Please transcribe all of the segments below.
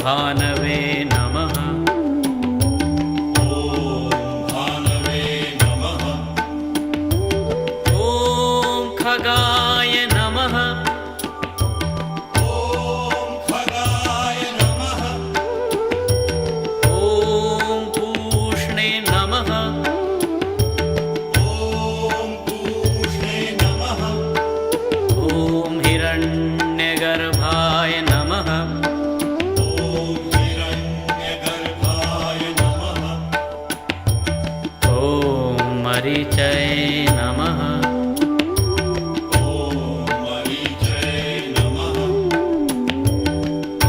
भानवे नमः। ॐ खगाय नमः। ॐ पूष्णे नमः। ॐ हिरण्यगर्भाय नमः। ॐ मरीचये नमः।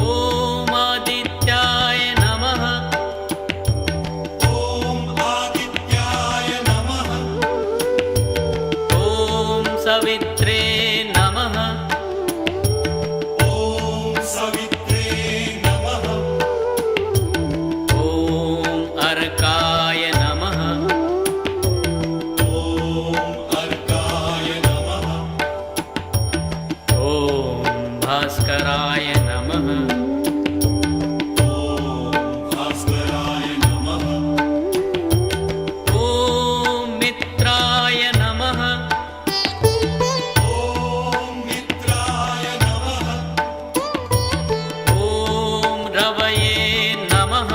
ॐ आदित्याय नमः। ॐ सवित्रे नमः। ॐ अर्काय नमः। ॐ भास्कराय नमः। ॐ मित्राय नमः। ॐ रवये नमः।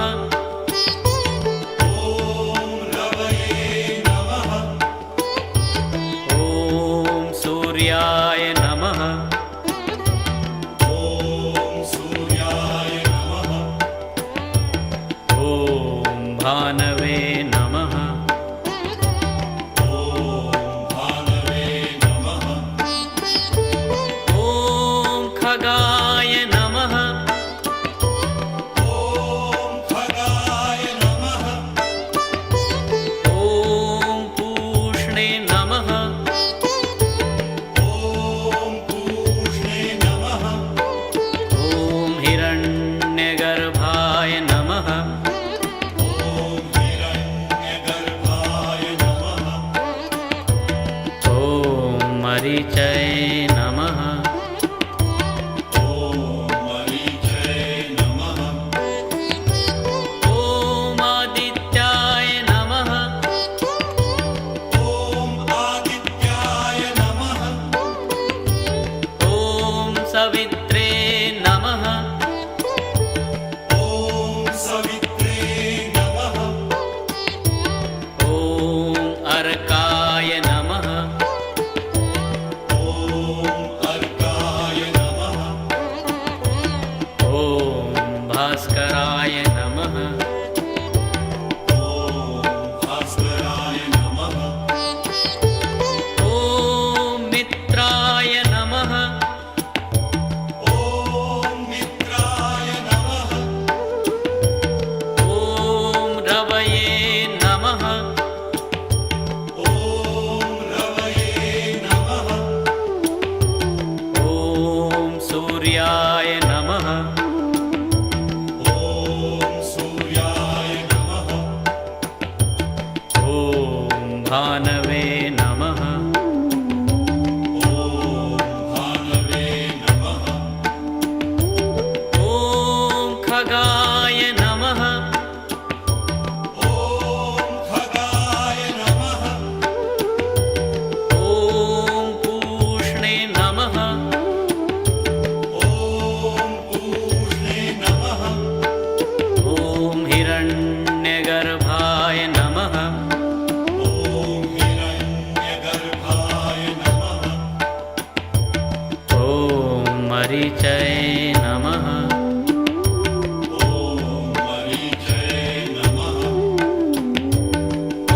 ॐ सूर्याय नमः। ॐ भानवे नमः। ॐ खगाय नमः। ॐ पूष्णे नमः। ॐ हिरण्यगर्भाय नमः। ॐ मरीचये नमः। ॐ आदित्याय नमः। ॐ सवित्रे नमः। ॐ अर्काय नमः। ॐ भास्कराय नमः। ॐ मित्राय नमः। ॐ रवये नमः। ॐ सूर्याय नमः। ॐ भानवे नमः। ॐ खगाय नमः। ॐ पूष्णे नमः। ॐ हिरण्यगर्भाय नमः। ॐ मरीचये नमः।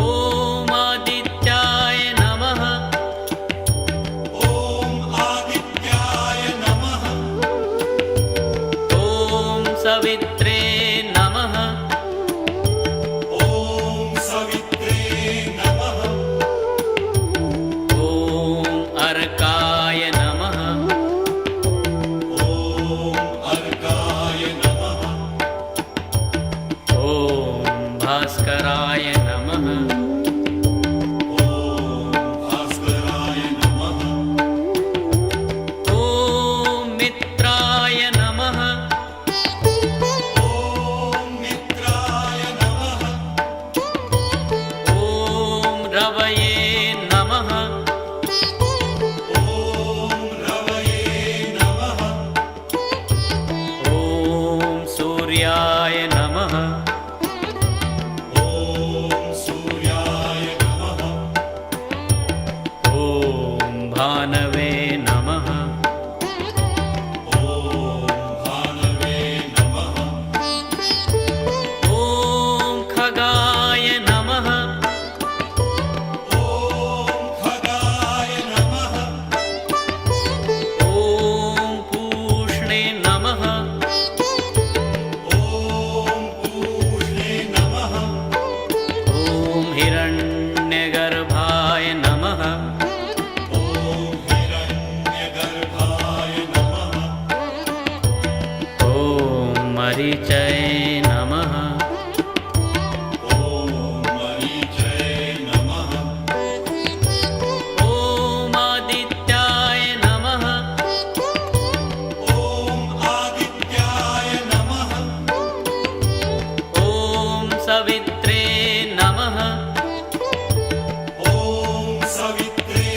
ॐ आदित्याय नमः। ॐ सवित्रे नमः। ॐ अर्काय नमः। मरीचय नमः। ॐ मरीचये नमः। ॐ आदित्याय नमः। ॐ आदित्याय नमः। ॐ सवित्रे नमः। ॐ सवित्रे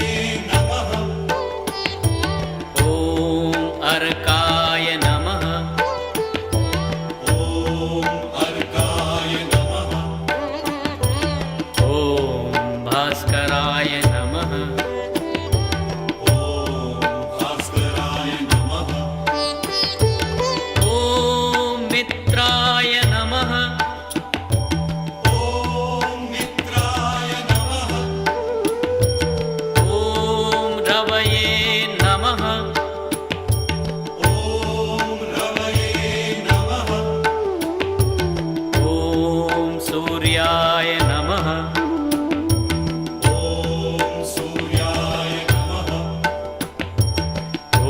नमः। ॐ अर्काय नमः। ॐ अर्काय नमः। ॐ भास्कराय नमः। ॐ भास्कराय नमः। ॐ मित्राय नमः। ॐ मित्राय नमः। ॐ रवये नमः। ॐ रवये नमः। ॐ सूर्याय नमः। ॐ सूर्याय नमः।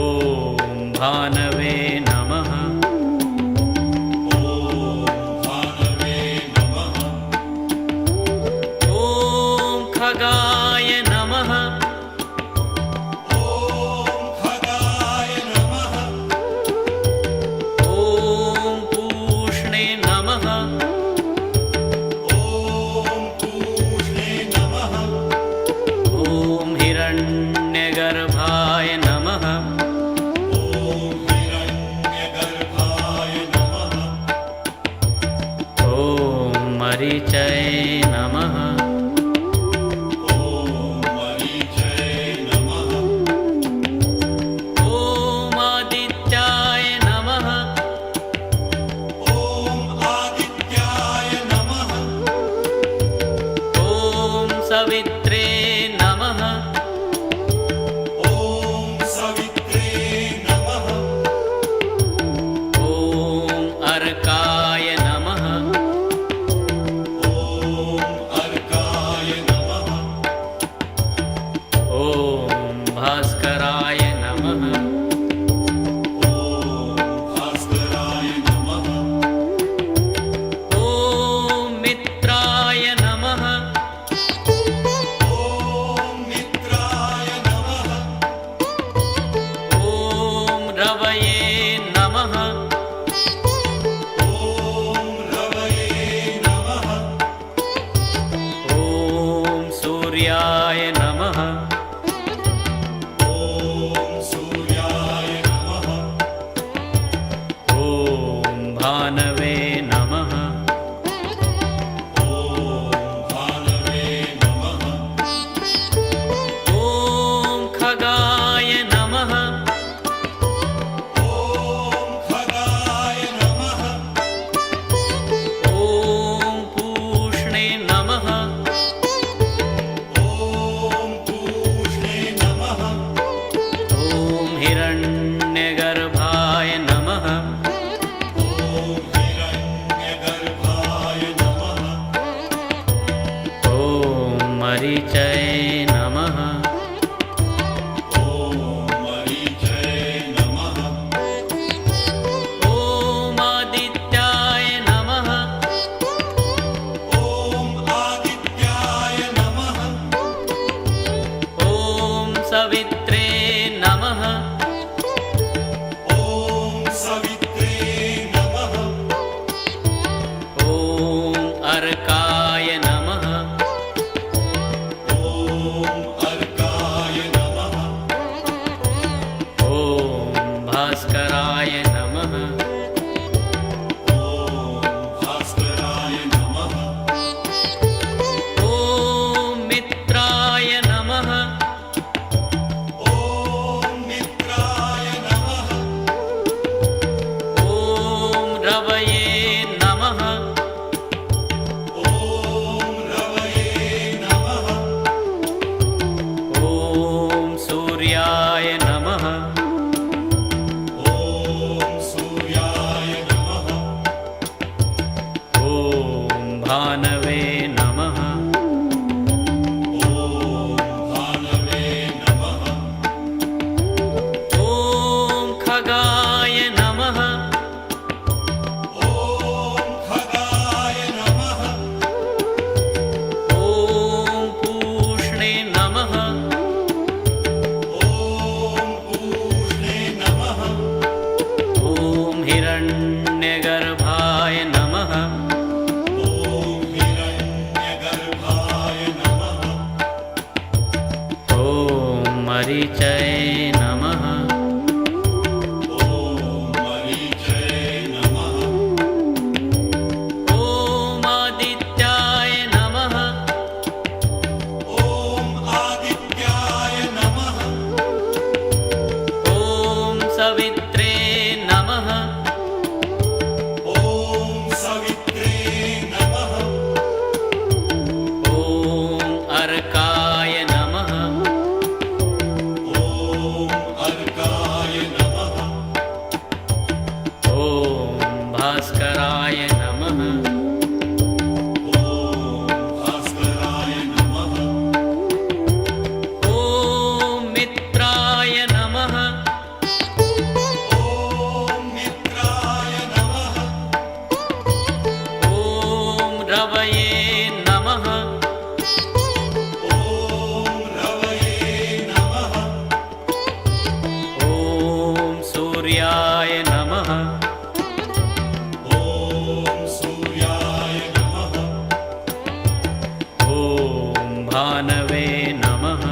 ॐ भानवे नमः। ॐ भानवे नमः। ॐ खगाय नमः। ॐ खगाय नमः। ॐ पूष्णे नमः। ॐ पूष्णे नमः। ॐ हिरण्यगर्भाय नमः। ॐ हिरण्यगर्भाय नमः। ॐ मरीचय नमः। ॐ मरीचये नमः। ॐ आदित्याय नमः। ॐ आदित्याय नमः। ॐ सवित्रे नमः। ॐ सवित्रे नमः। ॐ अर्काय नमः। ॐ अर्काय नमः। ॐ भास्कराय नमः। ॐ भास्कराय नमः। ॐ मित्राय नमः। ॐ मित्राय नमः। ॐ रवये नमः। ॐ रवये नमः। ॐ सूर्याय नमः। ॐ सूर्याय नमः। ॐ भानवे नमः। ॐ भानवे नमः। ॐ खगाय नमः। ॐ खगाय नमः। ॐ पूष्णे नमः। ॐ पूष्णे नमः। ॐ हिरण्यगर्भाय नमः। ॐ हिरण्यगर्भाय नमः। ॐ मरीचय नमः। ॐ मरीचये नमः। ॐ आदित्याय नमः। ॐ आदित्याय नमः। ॐ सवित्रे नमः। ॐ सवित्रे नमः। ॐ अर्काय नमः। ॐ अर्काय नमः। ॐ भास्कराय नमः। ॐ भास्कराय नमः। ॐ मित्राय नमः। ॐ मित्राय नमः। ॐ रवये नमः। ॐ रवये नमः। ॐ सूर्याय नमः। ॐ सूर्याय नमः। ॐ भानवे नमः। ॐ भानवे नमः। ॐ खगाय नमः। ॐ सवित्रे नमः ॐ सवित्रे नमः ॐ अर्काय नमः ॐ अर्काय नमः ॐ भास्कराय नमः ॐ भास्कराय नमः ॐ मित्राय नमः ॐ मित्राय नमः ॐ रवये नमः ॐ रवये नमः ॐ सूर्याय नमः ॐ सूर्याय नमः ॐ भानवे नमः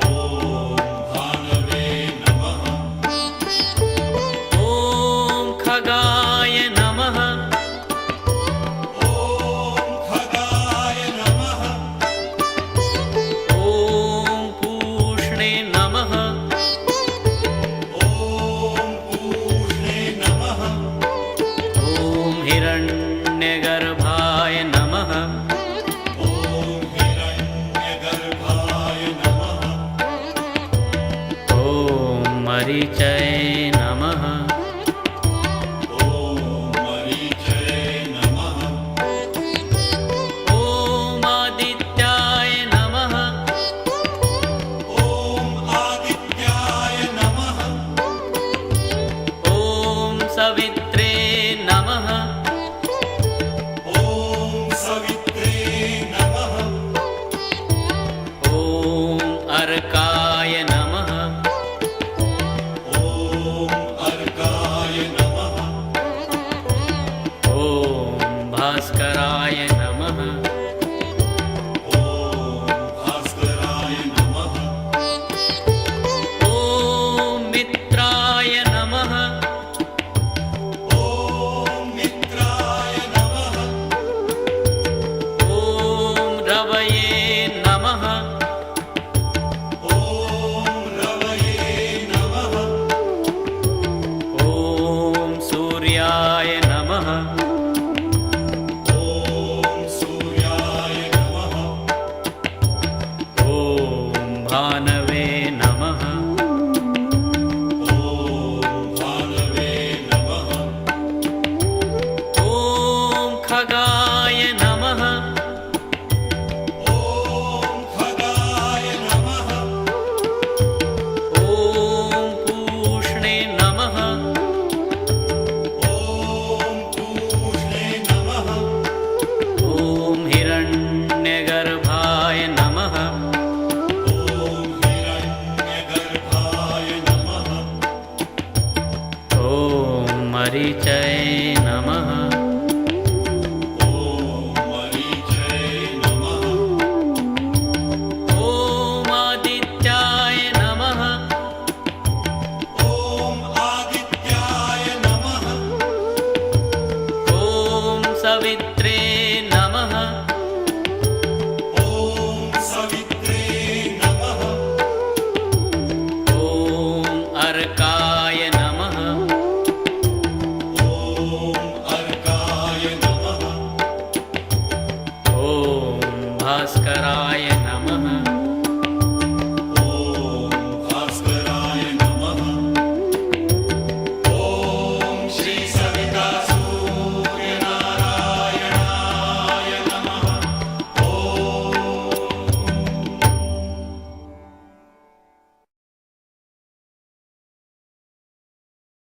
ॐ भानवे नमः ॐ खगाय नमः ॐ खगाय नमः ॐ पूष्णे नमः ॐ पूष्णे नमः ॐ हिरण्यगर्भाय नमः ॐ हिरण्यगर्भाय नमः ॐ मरीचय नमः ॐ मरीचये नमः ॐ आदित्याय नमः ॐ आदित्याय नमः ॐ सवित्रे नमः ॐ सवित्रे नमः ॐ अर्काय नमः ॐ अर्काय नमः ॐ भास्कराय नमः ॐ भास्कराय नमः ॐ मित्राय नमः ॐ मित्राय नमः ॐ रवये नमः ॐ रवये नमः ॐ सूर्याय नमः ॐ सूर्याय नमः ॐ भानवे नमः ॐ भानवे नमः ॐ खगाय नमः ॐ खगाय नमः ॐ पूष्णे नमः ॐ पूष्णे नमः ॐ हिरण्यगर्भाय नमः ॐ हिरण्यगर्भाय नमः ॐ मरीचय नमः ॐ मरीचये नमः ॐ आदित्याय नमः ॐ आदित्याय नमः ॐ सवित्रे नमः ॐ सवित्रे नमः ॐ अर्काय नमः ॐ अर्काय नमः ॐ भास्कराय